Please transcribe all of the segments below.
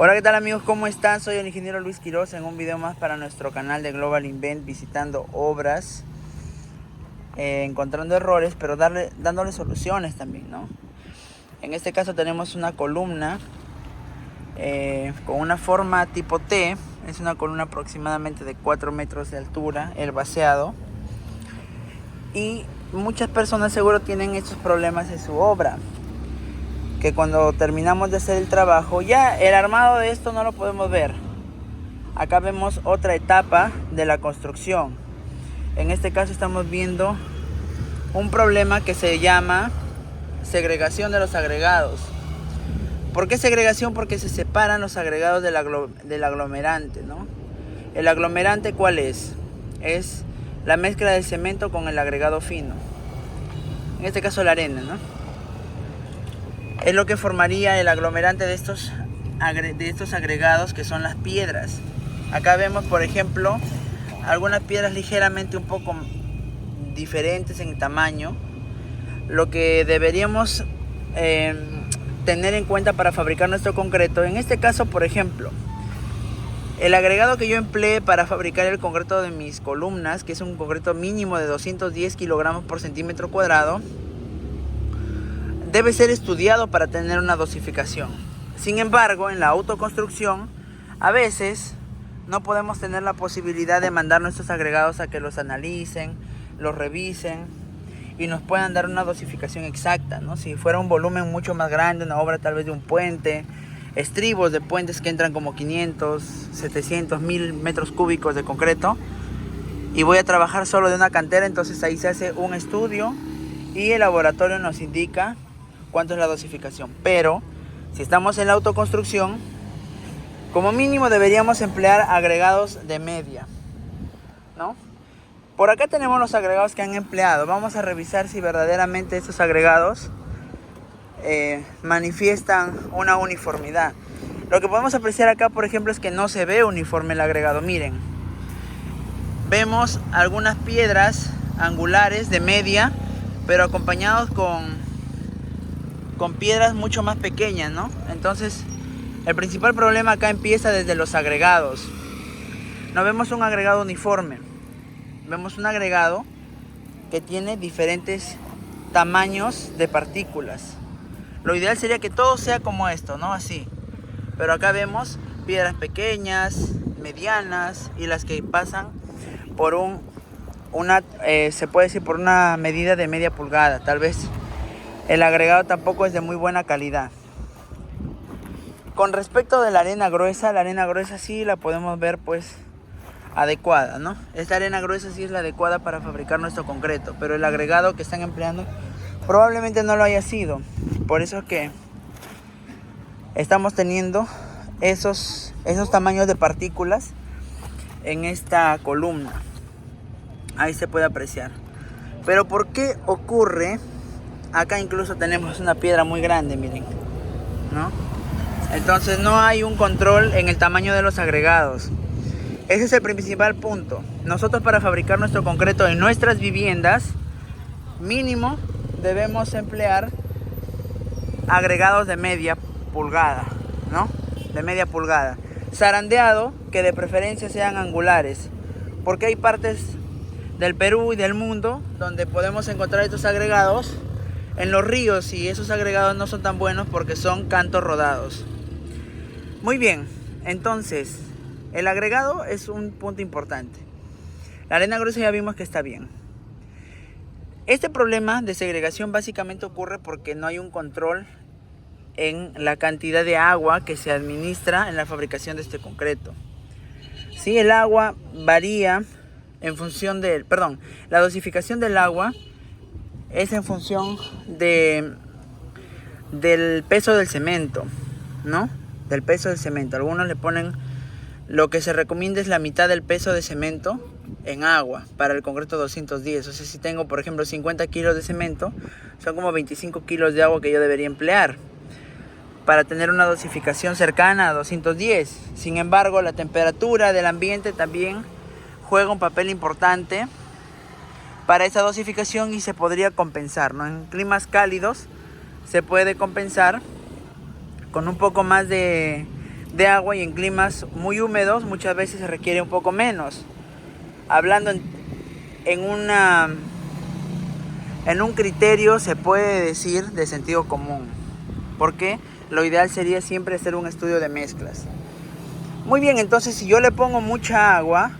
Hola, ¿qué tal amigos? ¿Cómo están? Soy el ingeniero Luis Quiroz en un video más para nuestro canal de Global Invent, visitando obras, encontrando errores, pero dándole soluciones también, ¿no? En este caso tenemos una columna con una forma tipo T. Es una columna aproximadamente de 4 metros de altura, el vaciado. Y muchas personas seguro tienen estos problemas en su obra, que cuando terminamos de hacer el trabajo, ya el armado de esto no lo podemos ver. Acá vemos otra etapa de la construcción. En este caso estamos viendo un problema que se llama segregación de los agregados. ¿Por qué segregación? Porque se separan los agregados del aglomerante, ¿no? ¿El aglomerante cuál es? Es la mezcla del cemento con el agregado fino. En este caso la arena, ¿no? Es lo que formaría el aglomerante de estos agregados, que son las piedras. Acá vemos, por ejemplo, algunas piedras ligeramente un poco diferentes en tamaño. Lo que deberíamos tener en cuenta para fabricar nuestro concreto, en este caso, por ejemplo, el agregado que yo empleé para fabricar el concreto de mis columnas, que es un concreto mínimo de 210 kilogramos por centímetro cuadrado, debe ser estudiado para tener una dosificación. Sin embargo, en la autoconstrucción, a veces no podemos tener la posibilidad de mandar nuestros agregados a que los analicen, los revisen y nos puedan dar una dosificación exacta, ¿no? Si fuera un volumen mucho más grande, una obra tal vez de un puente, estribos de puentes que entran como 500, 700, 1000 metros cúbicos de concreto, y voy a trabajar solo de una cantera, entonces ahí se hace un estudio y el laboratorio nos indica cuánto es la dosificación. Pero si estamos en la autoconstrucción, como mínimo deberíamos emplear agregados de media, ¿no? Por acá tenemos los agregados que han empleado. Vamos a revisar si verdaderamente estos agregados manifiestan una uniformidad. Lo que podemos apreciar acá, por ejemplo, es que no se ve uniforme el agregado. Miren, vemos algunas piedras angulares de media, pero acompañados con piedras mucho más pequeñas, ¿no? Entonces, el principal problema acá empieza desde los agregados. No vemos un agregado uniforme. Vemos un agregado que tiene diferentes tamaños de partículas. Lo ideal sería que todo sea como esto, ¿no? Así. Pero acá vemos piedras pequeñas, medianas y las que pasan por se puede decir por una medida de media pulgada. Tal vez el agregado tampoco es de muy buena calidad. Con respecto de la arena gruesa sí la podemos ver pues adecuada, ¿no? Esta arena gruesa sí es la adecuada para fabricar nuestro concreto, pero el agregado que están empleando probablemente no lo haya sido. Por eso es que estamos teniendo esos tamaños de partículas en esta columna. Ahí se puede apreciar. Pero ¿por qué ocurre? Acá incluso tenemos una piedra muy grande, miren, ¿no? Entonces no hay un control en el tamaño de los agregados. Ese es el principal punto. Nosotros, para fabricar nuestro concreto en nuestras viviendas, mínimo debemos emplear agregados de media pulgada, ¿no? De media pulgada. Zarandeado, que de preferencia sean angulares, porque hay partes del Perú y del mundo donde podemos encontrar estos agregados en los ríos, y esos agregados no son tan buenos porque son cantos rodados. Muy bien, entonces el agregado es un punto importante. La arena gruesa ya vimos que está bien. Este problema de segregación básicamente ocurre porque no hay un control en la cantidad de agua que se administra en la fabricación de este concreto. Sí, el agua varía en función del... la dosificación del agua es en función del peso del cemento, ¿no? Del peso del cemento. Algunos le ponen, lo que se recomienda es la mitad del peso de cemento en agua para el concreto 210. O sea, si tengo, por ejemplo, 50 kilos de cemento, son como 25 kilos de agua que yo debería emplear para tener una dosificación cercana a 210. Sin embargo, la temperatura del ambiente también juega un papel importante para esa dosificación y se podría compensar, ¿no? En climas cálidos se puede compensar con un poco más de de agua, y en climas muy húmedos muchas veces se requiere un poco menos. Hablando en un criterio, se puede decir, de sentido común, porque lo ideal sería siempre hacer un estudio de mezclas. Muy bien, entonces si yo le pongo mucha agua,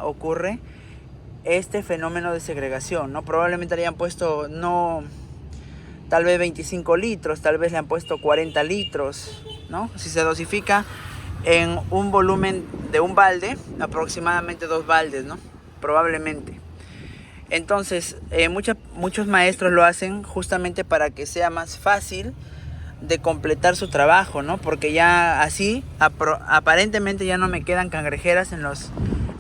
ocurre este fenómeno de segregación, ¿no? Probablemente le hayan puesto tal vez 25 litros, tal vez le han puesto 40 litros, ¿no? Si se dosifica en un volumen de un balde, aproximadamente 2 baldes, ¿no? Probablemente. Entonces, muchos maestros lo hacen justamente para que sea más fácil de completar su trabajo, ¿no? Porque ya así, aparentemente ya no me quedan cangrejeras en los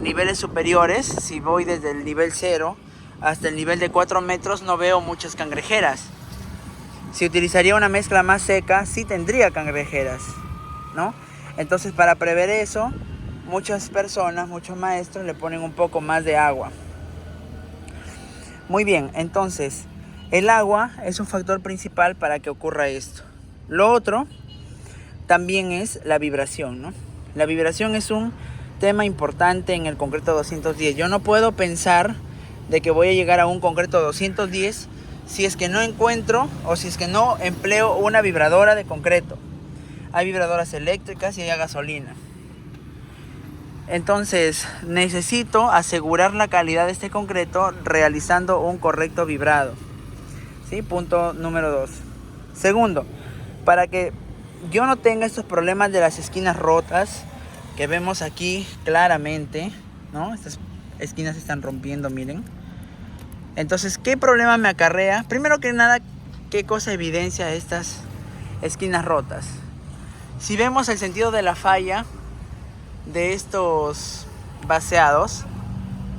niveles superiores. Si voy desde el nivel 0 hasta el nivel de 4 metros, no veo muchas cangrejeras. Si utilizaría una mezcla más seca, sí tendría cangrejeras, ¿no? Entonces, para prever eso, muchas personas, muchos maestros le ponen un poco más de agua. Muy bien, entonces, el agua es un factor principal para que ocurra esto. Lo otro también es la vibración, ¿no? La vibración es un tema importante en el concreto 210. Yo no puedo pensar de que voy a llegar a un concreto 210 si es que no encuentro o si es que no empleo una vibradora de concreto. Hay vibradoras eléctricas y hay a gasolina. Entonces necesito asegurar la calidad de este concreto realizando un correcto vibrado, ¿sí? Punto número 2. Segundo, para que yo no tenga estos problemas de las esquinas rotas que vemos aquí claramente, ¿no? Estas esquinas se están rompiendo, miren. Entonces, ¿qué problema me acarrea? Primero que nada, ¿qué cosa evidencia estas esquinas rotas? Si vemos el sentido de la falla de estos vaciados,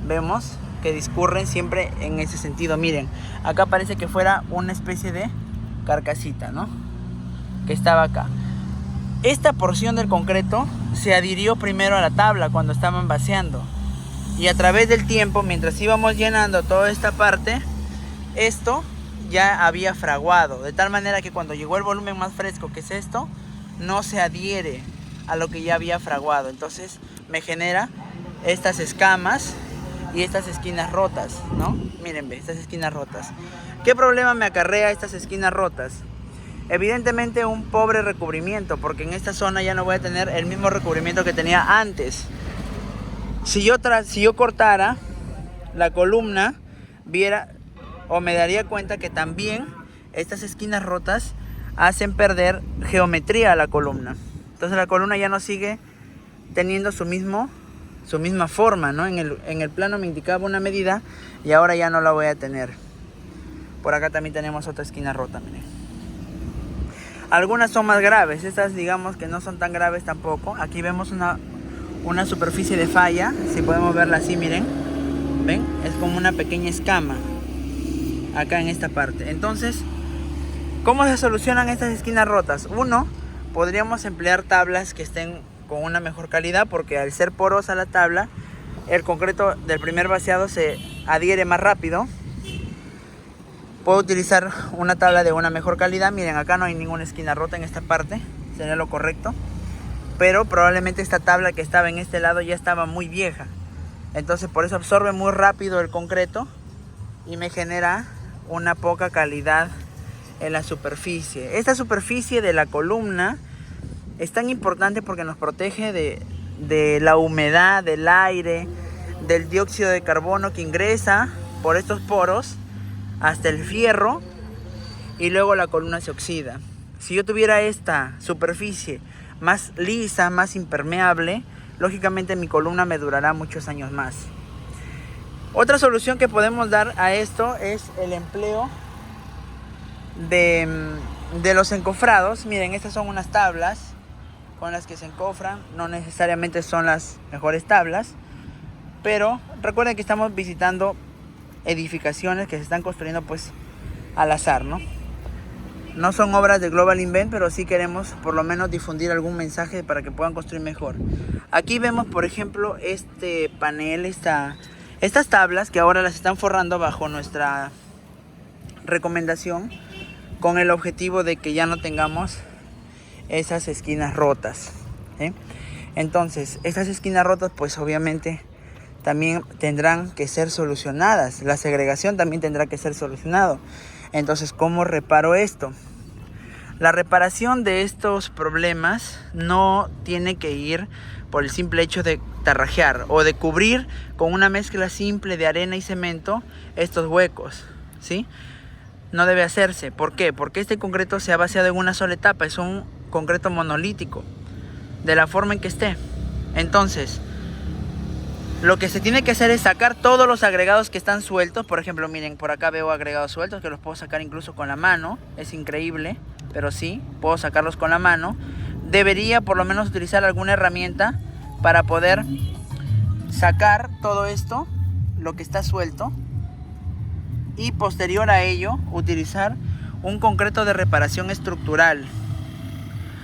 vemos que discurren siempre en ese sentido. Miren, acá parece que fuera una especie de carcasita, ¿no? Que estaba acá. Esta porción del concreto se adhirió primero a la tabla cuando estaban vaciando. Y a través del tiempo, mientras íbamos llenando toda esta parte, esto ya había fraguado. De tal manera que cuando llegó el volumen más fresco, que es esto, no se adhiere a lo que ya había fraguado. Entonces me genera estas escamas y estas esquinas rotas, ¿no? Miren, ve, estas esquinas rotas. ¿Qué problema me acarrea estas esquinas rotas? Evidentemente un pobre recubrimiento, porque en esta zona ya no voy a tener el mismo recubrimiento que tenía antes. Si yo cortara la columna, viera o me daría cuenta que también estas esquinas rotas hacen perder geometría a la columna. Entonces la columna ya no sigue teniendo su misma forma, ¿no? En el plano me indicaba una medida y ahora ya no la voy a tener. Por acá también tenemos otra esquina rota, miren. Algunas son más graves, estas digamos que no son tan graves tampoco. Aquí vemos una superficie de falla, si podemos verla así, miren. ¿Ven? Es como una pequeña escama acá en esta parte. Entonces, ¿cómo se solucionan estas esquinas rotas? Uno, podríamos emplear tablas que estén con una mejor calidad, porque al ser porosa la tabla, el concreto del primer vaciado se adhiere más rápido. Puedo utilizar una tabla de una mejor calidad. Miren, acá no hay ninguna esquina rota en esta parte, sería lo correcto. Pero probablemente esta tabla que estaba en este lado ya estaba muy vieja. Entonces por eso absorbe muy rápido el concreto y me genera una poca calidad en la superficie. Esta superficie de la columna es tan importante porque nos protege de la humedad, del aire, del dióxido de carbono que ingresa por estos poros hasta el fierro y luego la columna se oxida. Si yo tuviera esta superficie más lisa, más impermeable, lógicamente mi columna me durará muchos años más. Otra solución que podemos dar a esto es el empleo de los encofrados. Miren, estas son unas tablas con las que se encofran. No necesariamente son las mejores tablas, pero recuerden que estamos visitando edificaciones que se están construyendo pues al azar, ¿no? No son obras de Global Invent, pero sí queremos por lo menos difundir algún mensaje para que puedan construir mejor. Aquí vemos, por ejemplo, este panel, estas tablas que ahora las están forrando bajo nuestra recomendación, con el objetivo de que ya no tengamos esas esquinas rotas, ¿sí? Entonces, estas esquinas rotas pues obviamente también tendrán que ser solucionadas. La segregación también tendrá que ser solucionado. Entonces, ¿cómo reparo esto? La reparación de estos problemas no tiene que ir por el simple hecho de tarrajear o de cubrir con una mezcla simple de arena y cemento estos huecos, ¿sí? No debe hacerse. ¿Por qué? Porque este concreto se ha vaciado en una sola etapa. Es un concreto monolítico, de la forma en que esté. Entonces, lo que se tiene que hacer es sacar todos los agregados que están sueltos. Por ejemplo, miren, por acá veo agregados sueltos que los puedo sacar incluso con la mano. Es increíble, pero sí, puedo sacarlos con la mano. Debería por lo menos utilizar alguna herramienta para poder sacar todo esto, lo que está suelto. Y posterior a ello, utilizar un concreto de reparación estructural.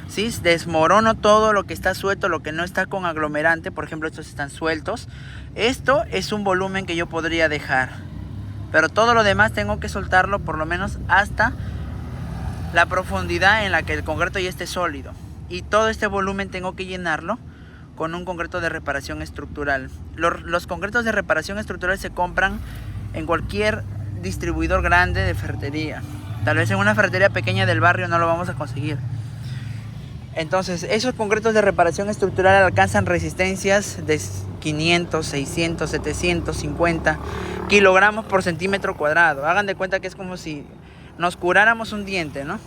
¿Sí? Desmorono todo lo que está suelto, lo que no está con aglomerante. Por ejemplo, estos están sueltos. Esto es un volumen que yo podría dejar, pero todo lo demás tengo que soltarlo por lo menos hasta la profundidad en la que el concreto ya esté sólido. Y todo este volumen tengo que llenarlo con un concreto de reparación estructural. Los concretos de reparación estructural se compran en cualquier distribuidor grande de ferretería. Tal vez en una ferretería pequeña del barrio no lo vamos a conseguir. Entonces, esos concretos de reparación estructural alcanzan resistencias de 500, 600, 750 kilogramos por centímetro cuadrado. Hagan de cuenta que es como si nos curáramos un diente, ¿no?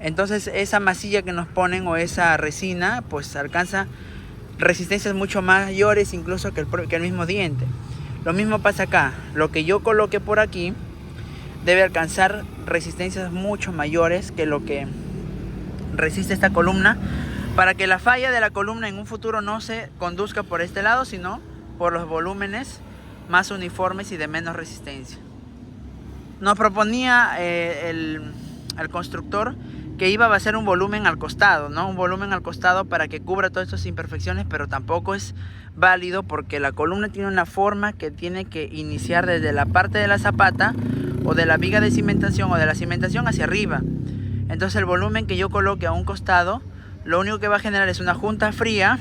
Entonces, esa masilla que nos ponen o esa resina, pues alcanza resistencias mucho mayores incluso que el mismo diente. Lo mismo pasa acá. Lo que yo coloque por aquí debe alcanzar resistencias mucho mayores que lo que resiste esta columna, para que la falla de la columna en un futuro no se conduzca por este lado, sino por los volúmenes más uniformes y de menos resistencia. Nos proponía el constructor que iba a hacer un volumen al costado, ¿no? Un volumen al costado para que cubra todas estas imperfecciones, pero tampoco es válido porque la columna tiene una forma que tiene que iniciar desde la parte de la zapata o de la viga de cimentación o de la cimentación hacia arriba. Entonces el volumen que yo coloque a un costado, lo único que va a generar es una junta fría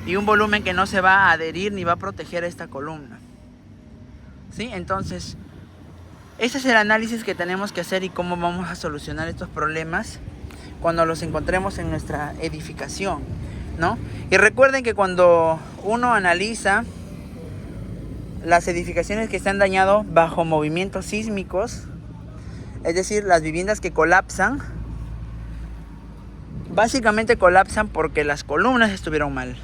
y un volumen que no se va a adherir ni va a proteger a esta columna, ¿sí? Entonces, ese es el análisis que tenemos que hacer y cómo vamos a solucionar estos problemas cuando los encontremos en nuestra edificación, ¿no? Y recuerden que cuando uno analiza las edificaciones que se han dañado bajo movimientos sísmicos, es decir, las viviendas que colapsan, básicamente colapsan porque las columnas estuvieron mal.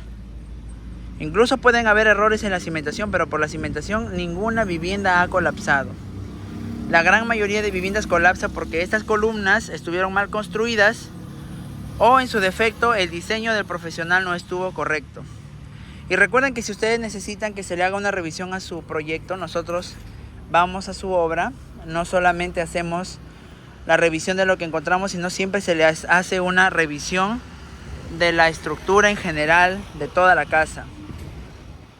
Incluso pueden haber errores en la cimentación, pero por la cimentación ninguna vivienda ha colapsado. La gran mayoría de viviendas colapsa porque estas columnas estuvieron mal construidas o en su defecto el diseño del profesional no estuvo correcto. Y recuerden que si ustedes necesitan que se le haga una revisión a su proyecto, nosotros vamos a su obra. No solamente hacemos la revisión de lo que encontramos, sino siempre se le hace una revisión de la estructura en general de toda la casa.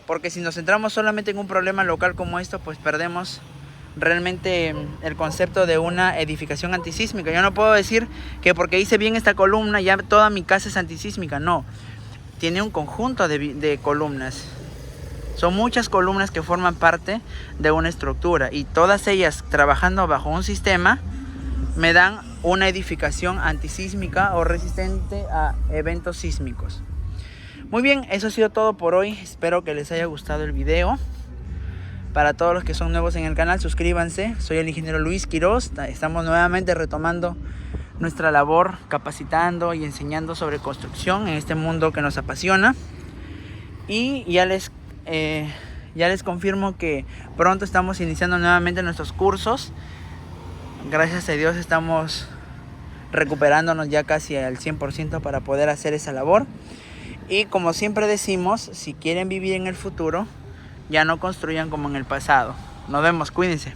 Porque si nos centramos solamente en un problema local como esto, pues perdemos realmente el concepto de una edificación antisísmica. Yo no puedo decir que porque hice bien esta columna ya toda mi casa es antisísmica. No, tiene un conjunto de columnas. Son muchas columnas que forman parte de una estructura y todas ellas trabajando bajo un sistema me dan una edificación antisísmica o resistente a eventos sísmicos. Muy bien, eso ha sido todo por hoy. Espero que les haya gustado el video. Para todos los que son nuevos en el canal, suscríbanse. Soy el ingeniero Luis Quiroz. Estamos nuevamente retomando nuestra labor capacitando y enseñando sobre construcción en este mundo que nos apasiona. Y ya les confirmo que pronto estamos iniciando nuevamente nuestros cursos. Gracias a Dios estamos recuperándonos ya casi al 100% para poder hacer esa labor. Y como siempre decimos, si quieren vivir en el futuro, ya no construyan como en el pasado. Nos vemos, cuídense.